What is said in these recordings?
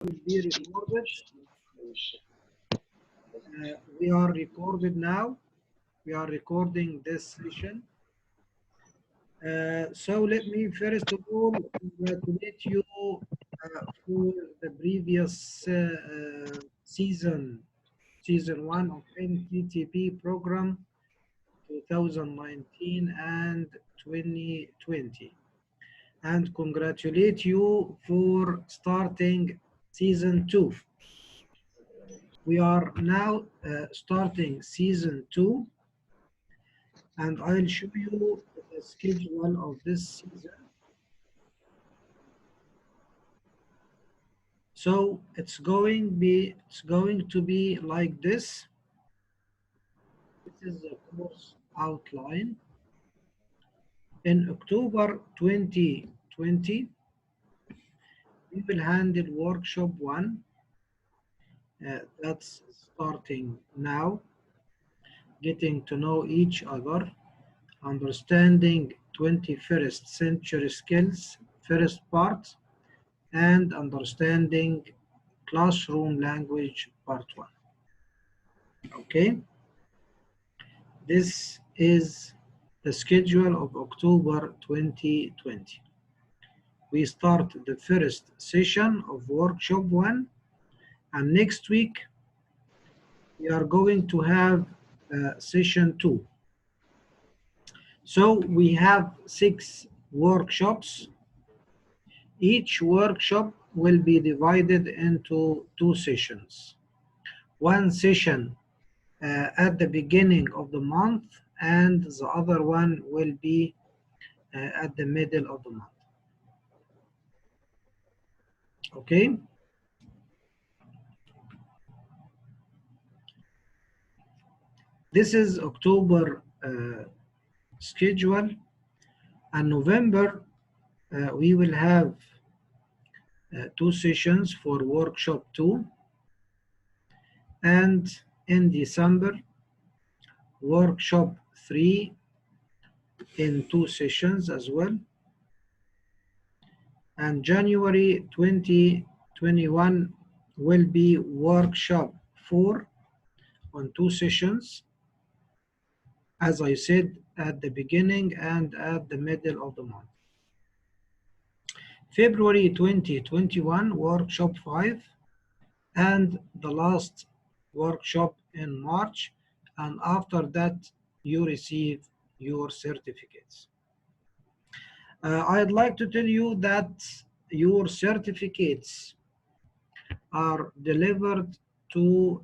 will be recorded. We are recorded now. We are recording this session. So let me first of all congratulate you for the previous season 1 of NTTP program 2019 and 2020. And congratulate you for starting season 2. We are now starting season 2, and I'll show you the schedule of this season. So it's going to be like this. This is the course outline. In October 2020, we will handle workshop 1. That's starting now. Getting to know each other, understanding 21st century skills, first part, and understanding classroom language, part 1. Okay? This is the schedule of October 2020. We start the first session of workshop 1, and next week we are going to have session 2. So we have 6 workshops. Each workshop will be divided into 2 sessions. One session at the beginning of the month, and the other one will be at the middle of the month. Okay? This is October schedule, and November we will have 2 sessions for workshop 2, and in December workshop 3 in 2 sessions as well, and January 2021 will be workshop 4 on 2 sessions, as I said, at the beginning and at the middle of the month. February 2021, workshop 5, and the last workshop in March, and after that you receive your certificates. I'd like to tell you that your certificates are delivered to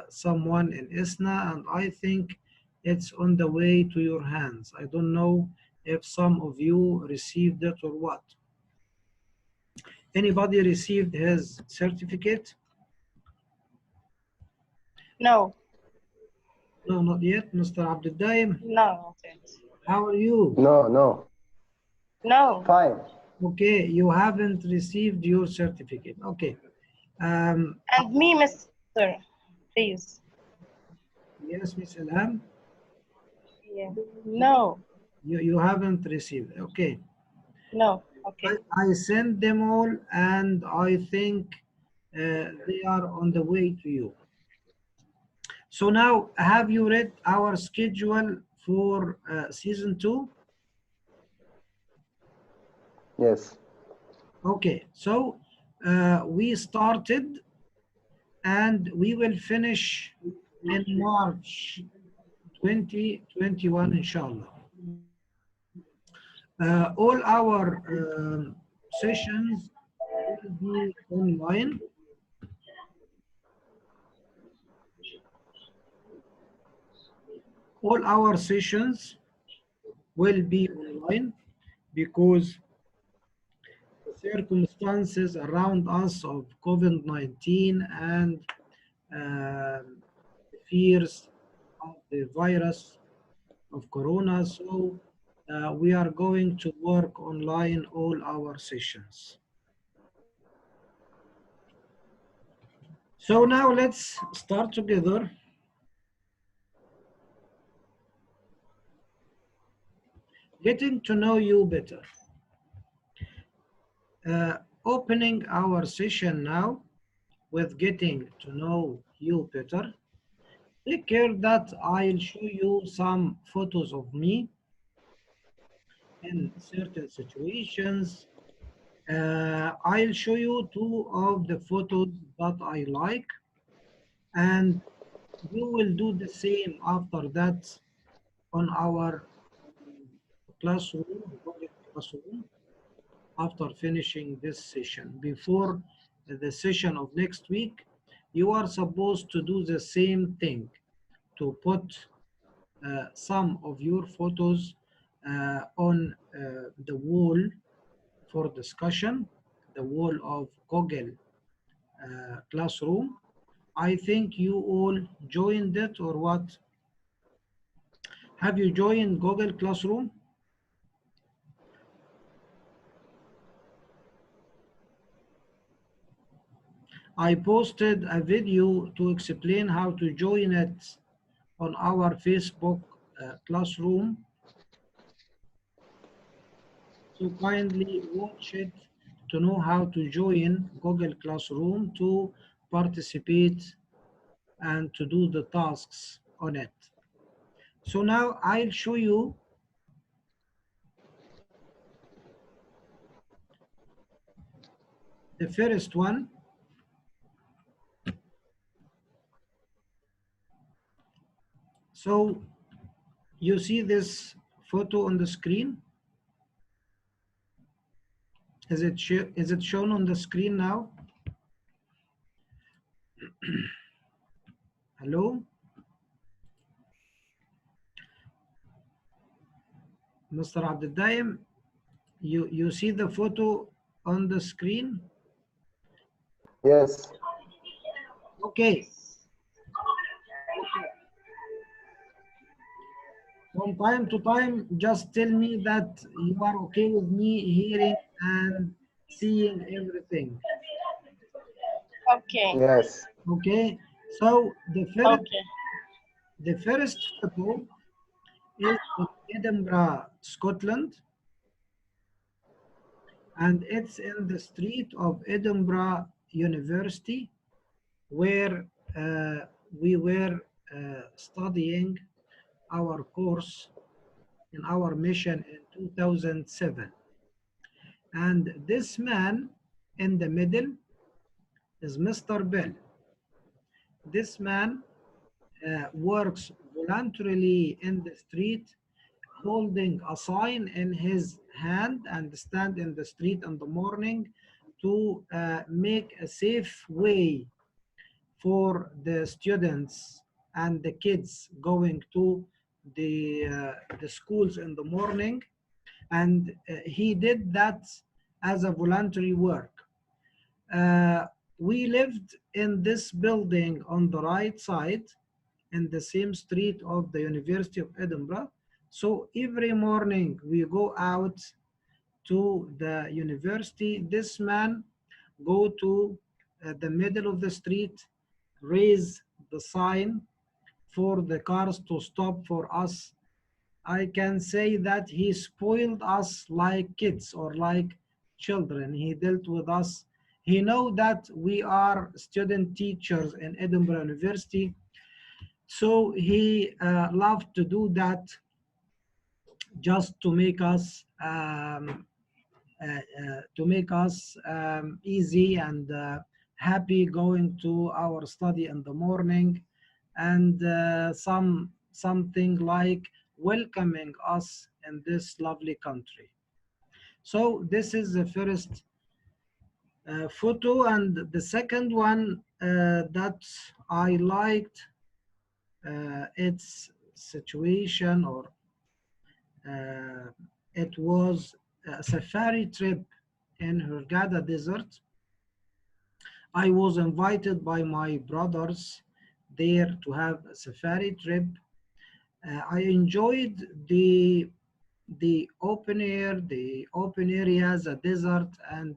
someone in ISNA, and I think it's on the way to your hands. I don't know if some of you received it or what. Anybody received his certificate? No. No, not yet. Mr. Abdul Daim? No, not yet. How are you? No. No. Fine. Okay, you haven't received your certificate. Okay. And me, Mr. Please. Yes, Miss Ilham? Yeah. No. You haven't received. Okay. No. Okay. I sent them all, and I think they are on the way to you. So now, have you read our schedule for season 2? Yes. Okay, so we started, and we will finish in March 2021, inshallah. All our sessions will be online. All our sessions will be online because the circumstances around us of COVID-19 and fears of the virus of Corona. So we are going to work online all our sessions. So now let's start together. Getting to know you better. Opening our session now, with getting to know you better. Take care that I'll show you some photos of me in certain situations. I'll show you two of the photos that I like, and you will do the same after that on our classroom, Google Classroom, after finishing this session. Before the session of next week, you are supposed to do the same thing, to put some of your photos on the wall for discussion, the wall of Google Classroom. I think you all joined it, or what? Have you joined Google Classroom? I posted a video to explain how to join it on our Facebook Classroom. So kindly watch it to know how to join Google Classroom to participate and to do the tasks on it. So now I'll show you the first one. So you see this photo on the screen? Is it shown on the screen now? Hello? Mr. Abdeldaim, you see the photo on the screen? Yes. Okay. From time to time, just tell me that you are okay with me hearing and seeing everything. Okay. Yes. Okay. So Okay. the first photo is in Edinburgh, Scotland, and it's in the street of Edinburgh University, where we were studying our course in our mission in 2007. And this man in the middle is Mr. Bell. This man works voluntarily in the street, holding a sign in his hand, and stand in the street in the morning to make a safe way for the students and the kids going to the schools in the morning. And he did that as a voluntary work. We lived in this building on the right side in the same street of the University of Edinburgh. So every morning we go out to the university. This man go to the middle of the street, raise the sign for the cars to stop for us. I can say that he spoiled us like kids or like children. He dealt with us. He know that we are student teachers in Edinburgh University. So he loved to do that just to make us easy and happy going to our study in the morning, and something like welcoming us in this lovely country. So this is the first photo, and the second one that I liked its situation, or it was a safari trip in Hurghada Desert. I was invited by my brothers there to have a safari trip. I enjoyed the open air, the open areas, the desert, and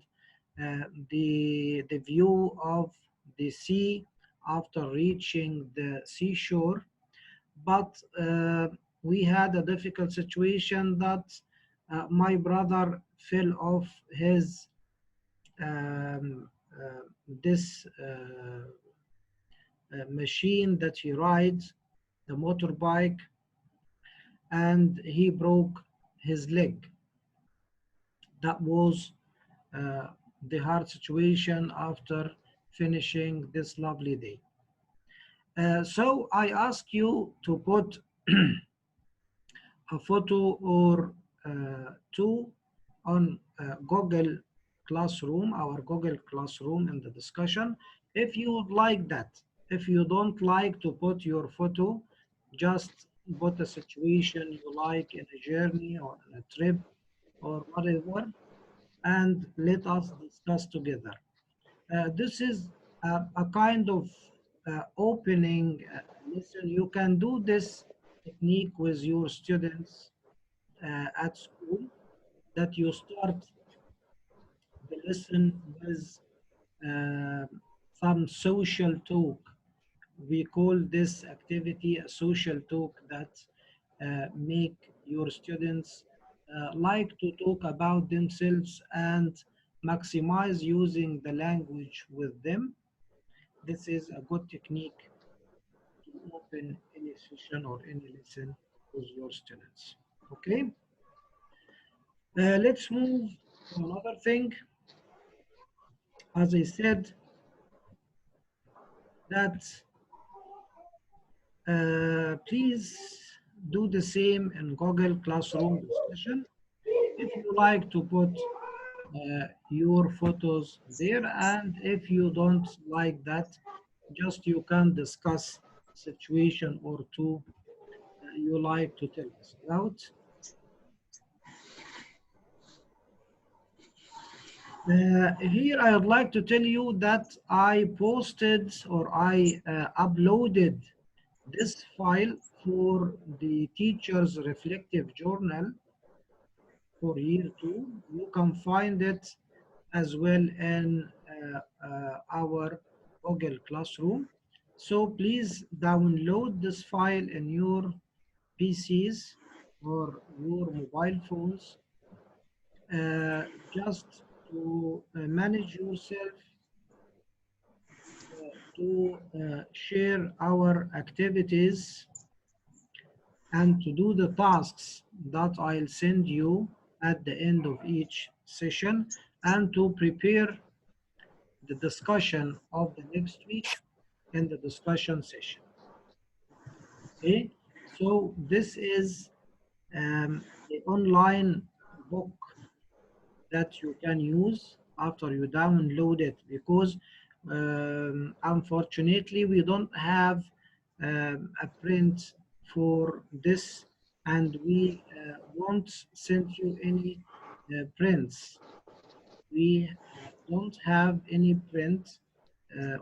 the view of the sea after reaching the seashore. But we had a difficult situation that my brother fell off his this machine that he rides, the motorbike, and he broke his leg. That was the hard situation after finishing this lovely day. So I ask you to put a photo or two on Google Classroom, our Google Classroom in the discussion, if you would like that. If you don't like to put your photo, just put a situation you like in a journey or in a trip or whatever, and let us discuss together. This is a kind of opening lesson. You can do this technique with your students at school, that you start the lesson with uh, some social talk. We call this activity a social talk, that make your students like to talk about themselves and maximize using the language with them. This is a good technique to open any session or any lesson with your students. Okay, let's move to another thing. As I said, that please do the same in Google Classroom discussion. If you like to put your photos there, and if you don't like that, just you can discuss situation or two you like to tell us about. Here I would like to tell you that I posted or I uploaded this file for the teacher's reflective journal for year 2. You can find it as well in our Google Classroom. So please download this file in your PCs or your mobile phones, just to manage yourself, to share our activities, and to do the tasks that I'll send you at the end of each session, and to prepare the discussion of the next week in the discussion session. Okay, so this is the online book that you can use after you download it, because unfortunately we don't have a print for this, and we won't send you any prints. We don't have any print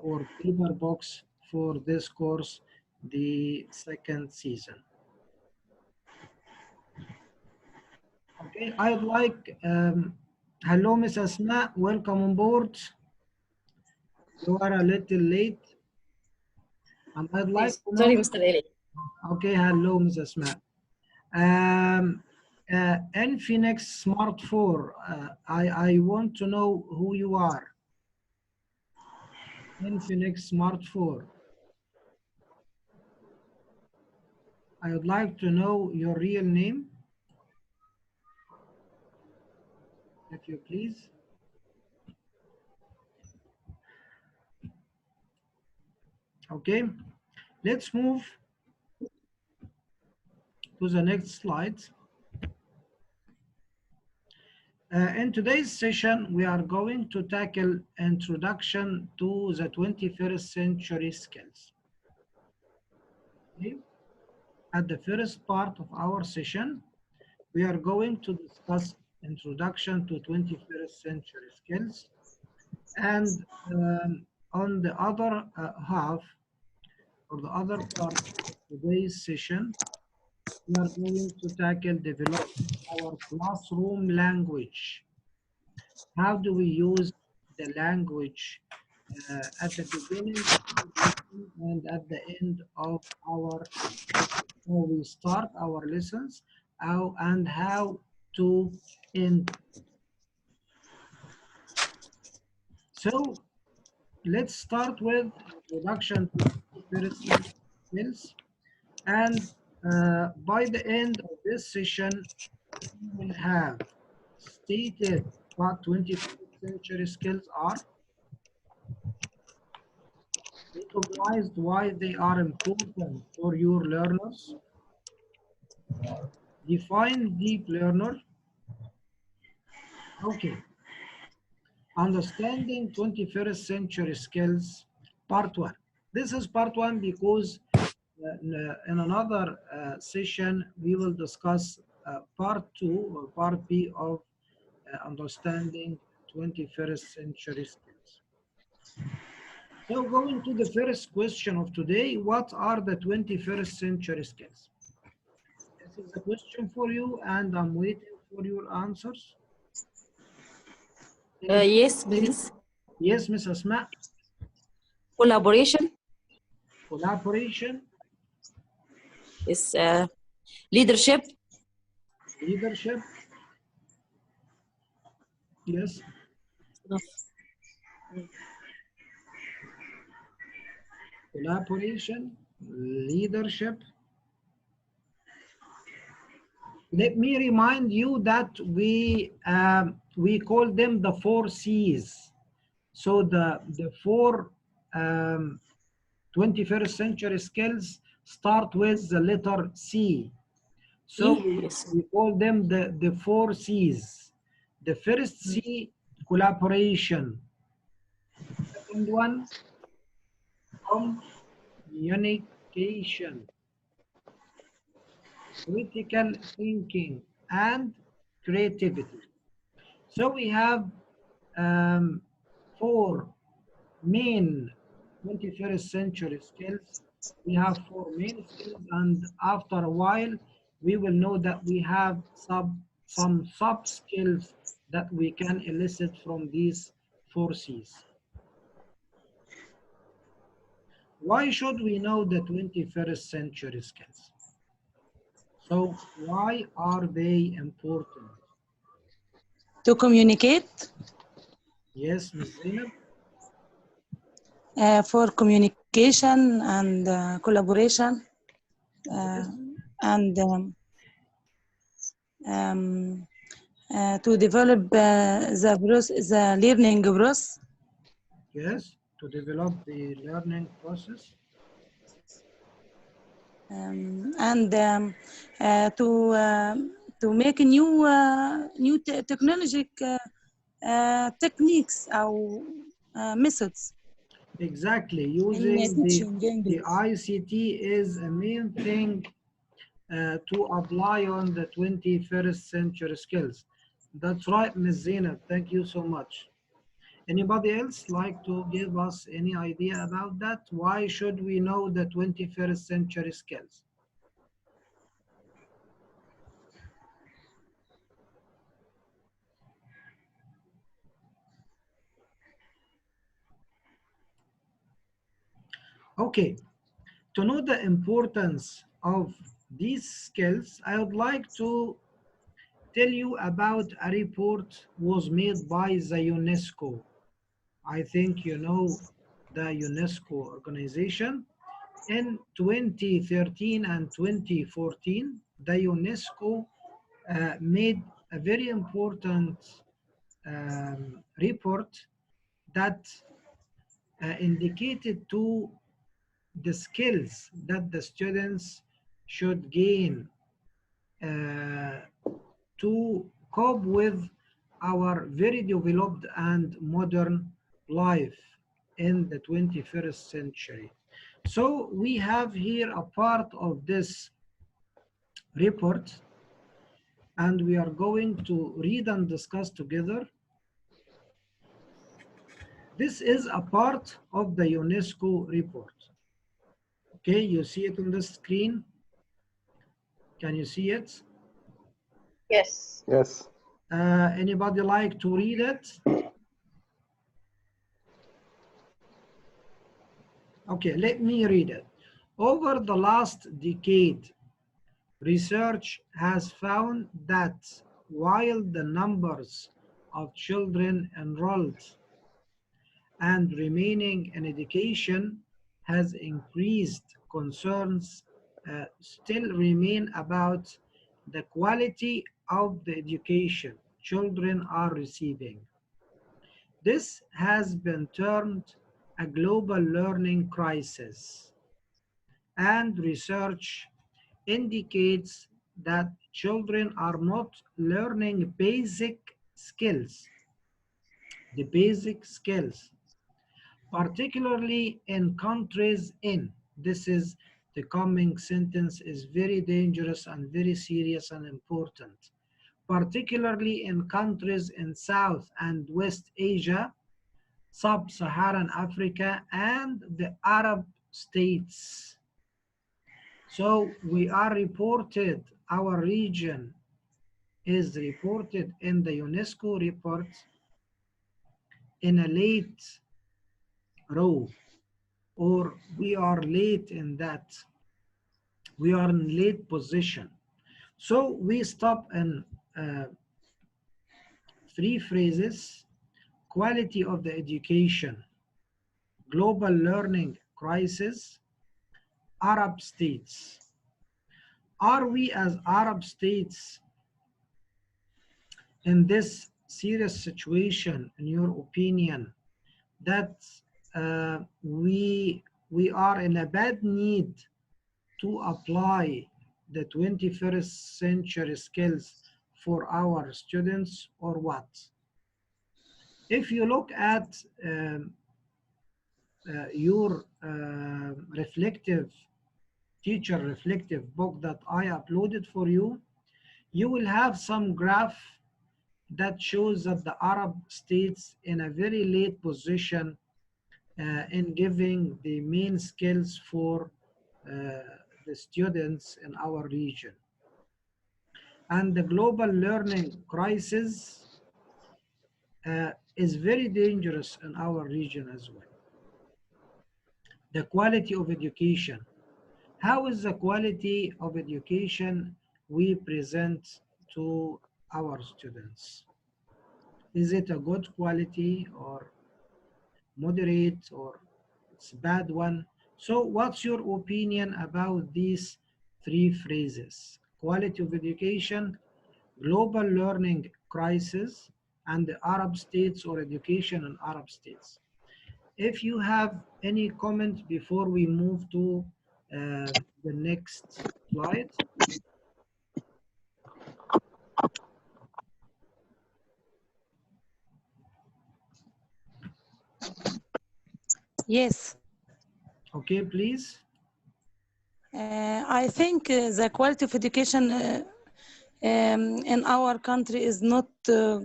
or paper box for this course, the second season. Okay, I'd like, hello, Miss Asma, welcome on board. You are a little late. And I'd like to know. Sorry, Mr. Eli. Okay, hello, Miss Asma. Infinix Smart 4, I want to know who you are. Infinix Smart 4. I would like to know your real name, if you please. Okay, let's move to the next slide. In today's session, we are going to tackle introduction to the 21st century skills. Okay. At the first part of our session, we are going to discuss introduction to 21st century skills. And on the other half, or the other part of today's session, we are going to tackle developing our classroom language. How do we use the language at the beginning and at the end of our session? How we start our lessons, and how to end. So let's start with introduction to first skills. And by the end of this session, we will have stated what 21st century skills are, recognized why they are important for your learners, define deep learner. Okay, understanding 21st century skills, part one. This is part one because in another session, we will discuss part two or part B of understanding 21st century skills. So going to the first question of today, what are the 21st century skills? This is a question for you and I'm waiting for your answers. Yes, please. Yes, Ms. Asma. Collaboration Collaboration. is leadership. Leadership. Yes. Collaboration, leadership. Let me remind you that we call them the 4 C's. So the four 21st century skills start with the letter C. So Yes. we call them the 4 C's. The first C, collaboration. Second one, communication, critical thinking, and creativity. So we have four main 21st century skills. We have four main skills, and after a while, we will know that we have some sub skills that we can elicit from these four C's. Why should we know the 21st century skills? So why are they important? To communicate. Yes, Ms. Zainab. For communication and collaboration, Yes. and to develop the learning process. Yes, to develop the learning process. And to make new technologic techniques or methods. Exactly, In using teaching the English. ICT is a main thing to apply on the 21st century skills. That's right, Ms. Zainab. Thank you so much. Anybody else like to give us any idea about that? Why should we know the 21st century skills? Okay, to know the importance of these skills, I would like to tell you about a report was made by the UNESCO. I think you know the UNESCO organization. In 2013 and 2014, the UNESCO made a very important report that indicated to the skills that the students should gain to cope with our very developed and modern life in the 21st century. So we have here a part of this report, and we are going to read and discuss together. This is a part of the UNESCO report. Okay, you see it on the screen. Can you see it? Yes. Yes. Anybody like to read it? Okay, let me read it. Over the last decade, research has found that while the numbers of children enrolled and remaining in education has increased. Concerns still remain about the quality of the education children are receiving. This has been termed a global learning crisis, and research indicates that children are not learning the basic skills, particularly in countries in. This is the coming sentence is very dangerous and very serious and important. Particularly in countries in South and West Asia, Sub-Saharan Africa, and the Arab states. So we are reported, our region is reported in the UNESCO report in a late row, or we are late in that. We are in late position. So we stop in three phrases: quality of the education, global learning crisis, Arab states. Are we as Arab states in this serious situation, in your opinion, that we are in a bad need to apply the 21st century skills for our students, or what? If you look at your teacher reflective book that I uploaded for you, you will have some graph that shows that the Arab states in a very late position in giving the main skills for the students in our region. And the global learning crisis is very dangerous in our region as well. The quality of education. How is the quality of education we present to our students? Is it a good quality, or moderate, or it's a bad one? So what's your opinion about these three phrases: quality of education, global learning crisis, and the Arab states, or education in Arab states? If you have any comment before we move to the next slide. Yes. Okay, please. I think the quality of education in our country is not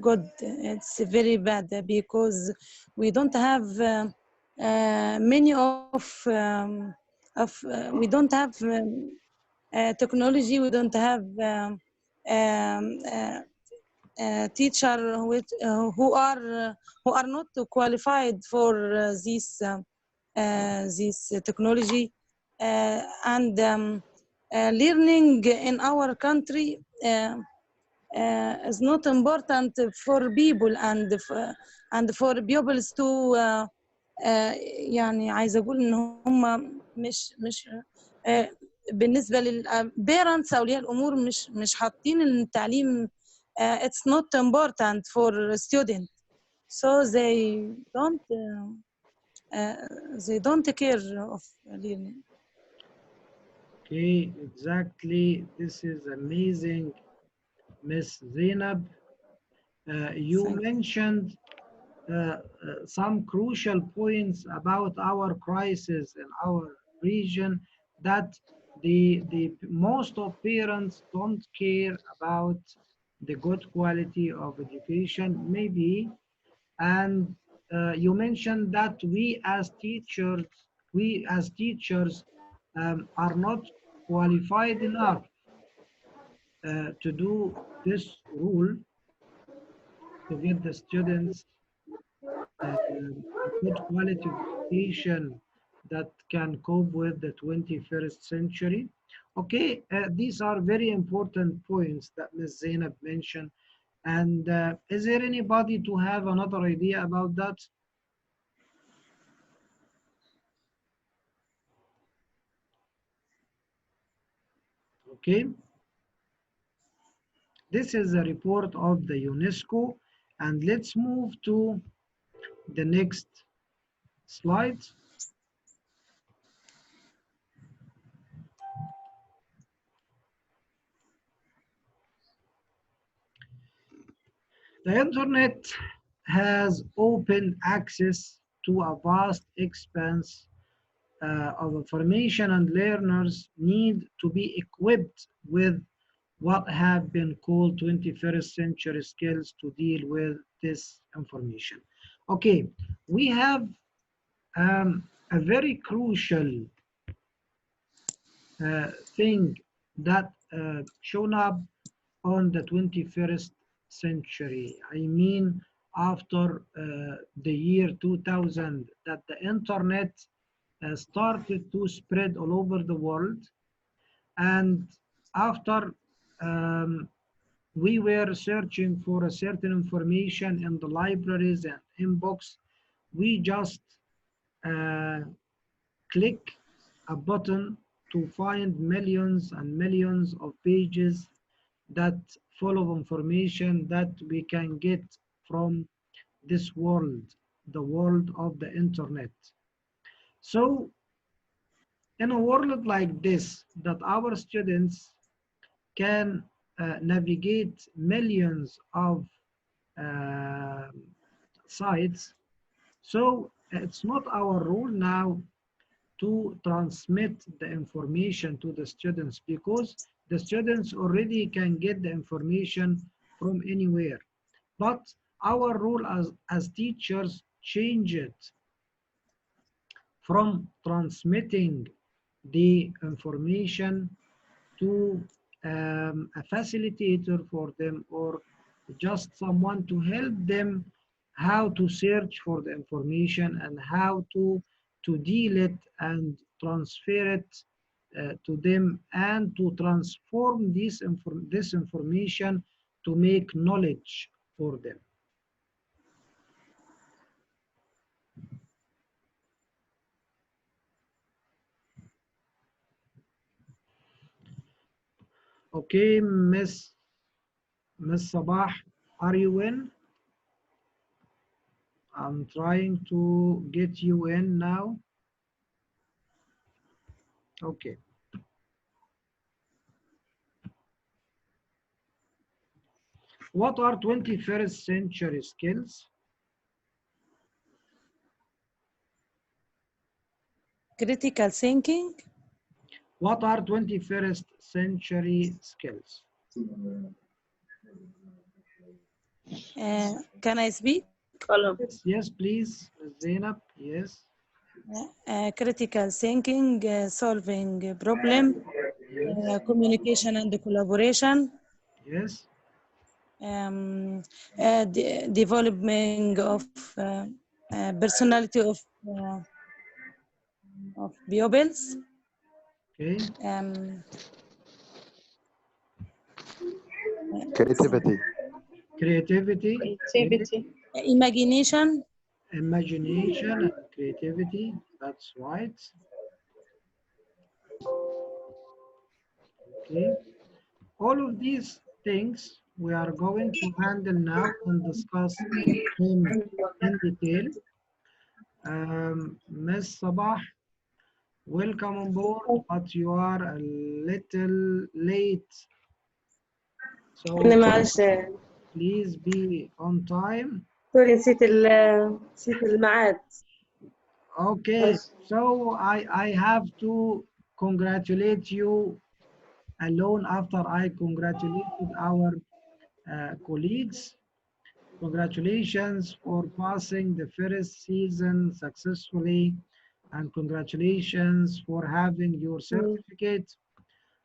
good. It's very bad because we don't have many we don't have technology. We don't have teacher who are not qualified for this technology, and learning in our country is not important for people and for pupils to يعني عايزه اقول ان هم مش بالنسبه للبيرنتس اولياء الامور مش حاطين التعليم it's not important for students, so they don't care of learning. Okay, exactly. This is amazing, Miss Zainab. You mentioned some crucial points about our crisis in our region, that the most of parents don't care about the good quality of education, maybe. And you mentioned that we as teachers are not qualified enough to do this rule, to get the students a good quality of education that can cope with the 21st century. Okay, these are very important points that Ms. Zainab mentioned. And is there anybody to have another idea about that? Okay. This is a report of the UNESCO, and let's move to the next slide. The internet has open access to a vast expanse of information, and learners need to be equipped with what have been called 21st century skills to deal with this information. Okay, we have a very crucial thing that shown up on the 21st century. I mean, after the year 2000, that the internet started to spread all over the world. And after we were searching for a certain information in the libraries and inbox, we just uh, click a button to find millions and millions of pages that full of information that we can get from this world, the world of the internet. So in a world like this, that our students can navigate millions of uh, sites, so it's not our role now to transmit the information to the students, because the students already can get the information from anywhere. But our role as teachers change it from transmitting the information to a facilitator for them, or just someone to help them how to search for the information and how to deal it and transfer it to them, and to transform this information to make knowledge for them. Okay, Miss Sabah, are you in? I'm trying to get you in now. Okay. What are 21st century skills? Critical thinking. What are 21st century skills? Can I speak? Yes, yes, please, Ms. Zainab, yes. Critical thinking, solving problem, Yes, communication and collaboration, yes, development of personality of pupils, okay, Creativity. creativity, okay. Creativity. imagination, Imagination and creativity, that's right. Okay, all of these things we are going to handle now and discuss them in detail. Ms. Sabah, welcome on board, but you are a little late. So أنا معلش please be on time. سوري نسيت الميعاد. Okay, so I have to congratulate you alone after I congratulated our colleagues. Congratulations for passing the first season successfully, and congratulations for having your certificate,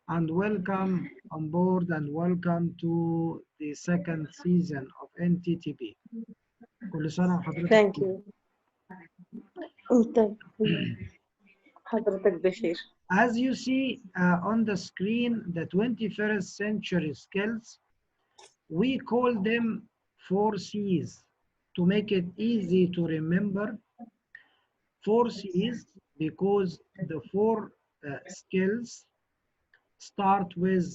and welcome on board and welcome to the second season of NTTP. كل سنة وحضرتك Thank طيب. you. أنت حضرتك بخير. As you see on the screen, the 21st century skills, we call them 4 C's to make it easy to remember. 4 C's because the 4 skills start with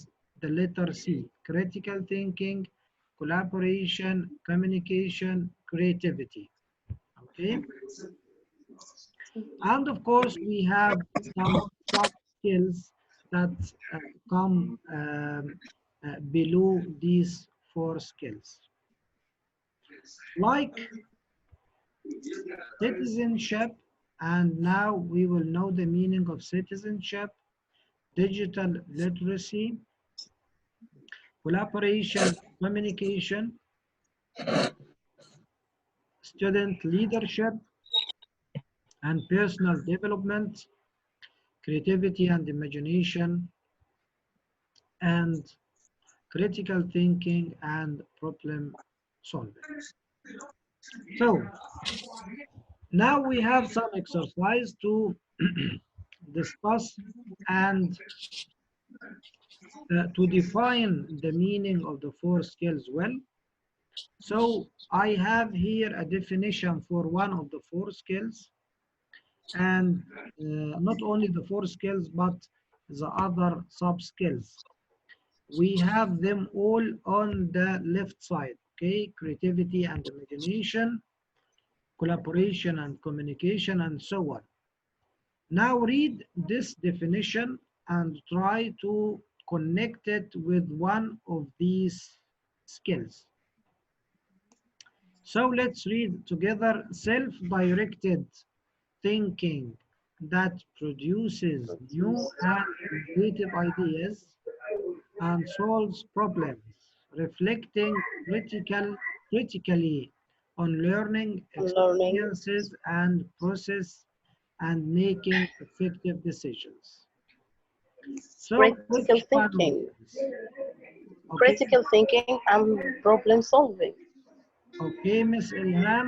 the letter C: critical thinking, collaboration, communication, creativity. Okay, and of course we have some soft skills that come below these 4 skills, like citizenship, and now we will know the meaning of citizenship, digital literacy, collaboration, communication, student leadership and personal development, creativity and imagination, and critical thinking and problem solving. So now we have some exercise to discuss and to define the meaning of the 4 skills well. So I have here a definition for one of the 4 skills, and not only the 4 skills, but the other sub skills. We have them all on the left side, okay? Creativity and imagination, collaboration and communication, and so on. Now read this definition and try to connect it with one of these skills. So let's read together: self-directed thinking that produces new and innovative ideas and solves problems, reflecting critically on learning Learning. experiences and process and making effective decisions. So which Critical one of thinking. these? Okay, Critical thinking and problem solving. okay, Miss Ilham,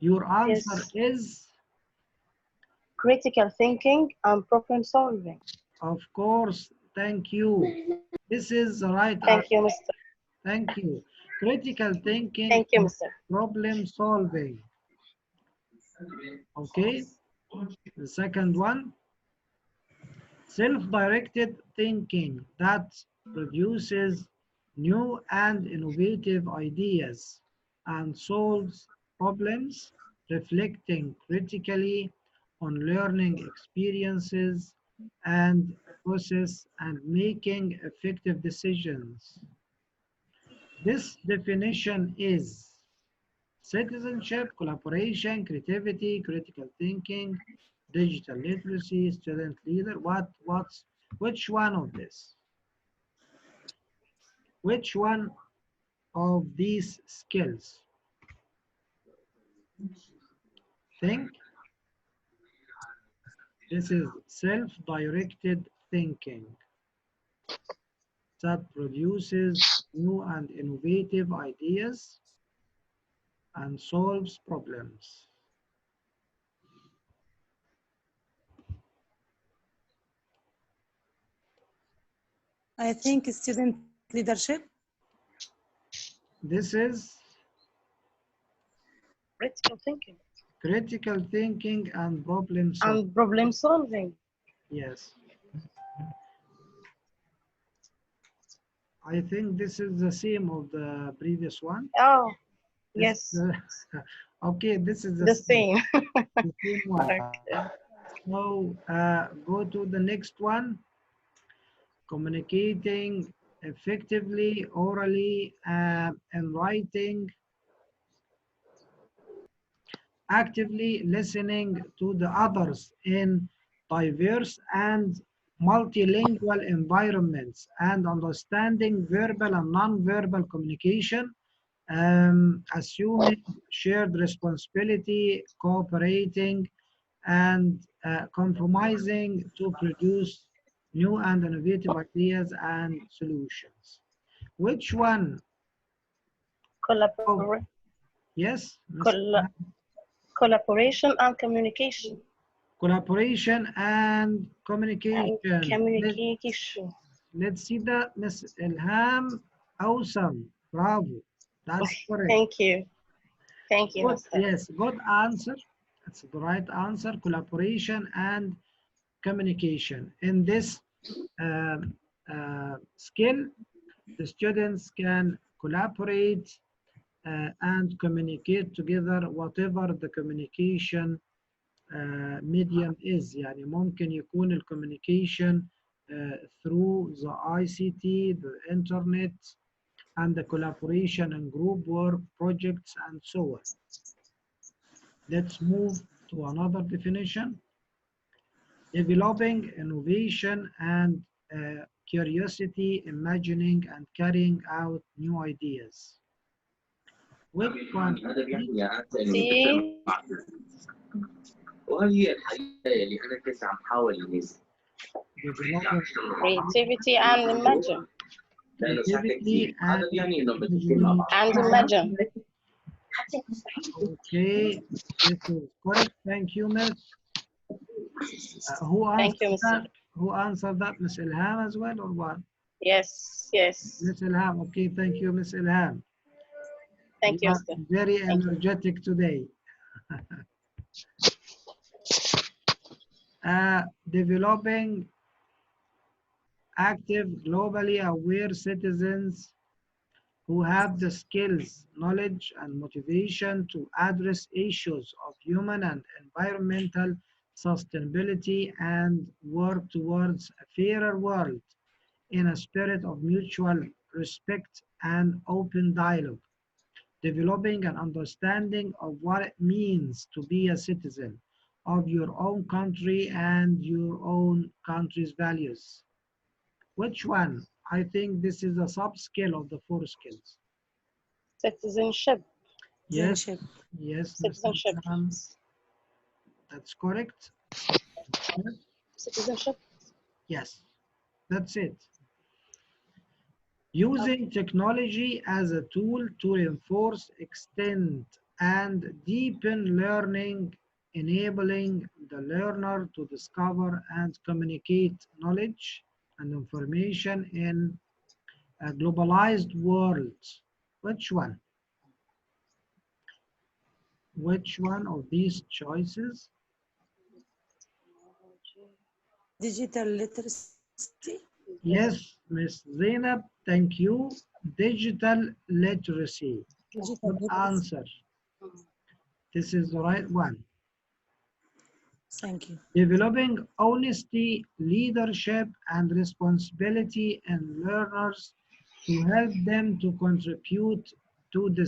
your answer Yes. is, Critical thinking and problem solving. of course, thank you. This is the right Thank answer. you, Mr. Thank you. Critical thinking Thank you, and Mr. problem solving. Okay, the second one, self-directed thinking that produces new and innovative ideas and solves problems, reflecting critically on learning experiences and process and making effective decisions. This definition is citizenship, collaboration, creativity, critical thinking, digital literacy, student leader. Which one of this? Which one of these skills? Think. This is self-directed thinking that produces new and innovative ideas and solves problems. I think student leadership. This is Critical thinking critical thinking and problem solving. and problem solving. Yes. I think this is the same of the previous one. Oh, This, yes, okay, this is the same. the same one. Okay. So go to the next one. Communicating effectively, orally, and writing. Actively listening to the others in diverse and multilingual environments and understanding verbal and non-verbal communication, assuming shared responsibility, cooperating, and compromising to produce new and innovative ideas and solutions. Which one? Oh, yes, Ms. Colla- collaboration and communication. Collaboration and communication. And communication. Let's see that, Miss Ilham. Awesome. Bravo. That's correct. Thank you. Thank you, Good. Mr. Yes, good answer. That's the right answer. Collaboration and communication. In this skill, the students can collaborate and communicate together whatever the communication medium is. يعني ممكن يكون ال communication through the ICT, the internet, and the collaboration and group work projects and so on. Let's move to another definition. Developing innovation and curiosity, imagining and carrying out new ideas. Which one? C. وهي الحقيقة اللي أنا كنت عم حاول أميزها. Creativity and imagine. لأنه ساعتها كثير Creativity هذا بيعني إنه بدك مع بعض. And imagine. Okay, this is correct. Thank you, Miss. Who Thank you, answered Mr. that? Who answered that, Miss Ilham as well, or what? Yes, yes. Miss Ilham. Okay, thank you, Miss Ilham. Thank you, are Mr. very Thank you. energetic today. Developing active, globally aware citizens who have the skills, knowledge, and motivation to address issues of human and environmental sustainability and work towards a fairer world in a spirit of mutual respect and open dialogue. Developing an understanding of what it means to be a citizen of your own country and your own country's values. Which one? I think this is a sub-skill of the 4 skills. Citizenship. Yes, Citizenship. yes, Mr. Citizenship. Sam. That's correct. Citizenship. Yes, that's it. Using technology as a tool to reinforce, extend, and deepen learning, enabling the learner to discover and communicate knowledge and information in a globalized world. Which one? Which one of these choices? Digital literacy. Yes, Ms. Zainab, thank you. Digital literacy. Digital Good literacy. answer. This is the right one. Thank you. Developing honesty, leadership, and responsibility in learners to help them to contribute to the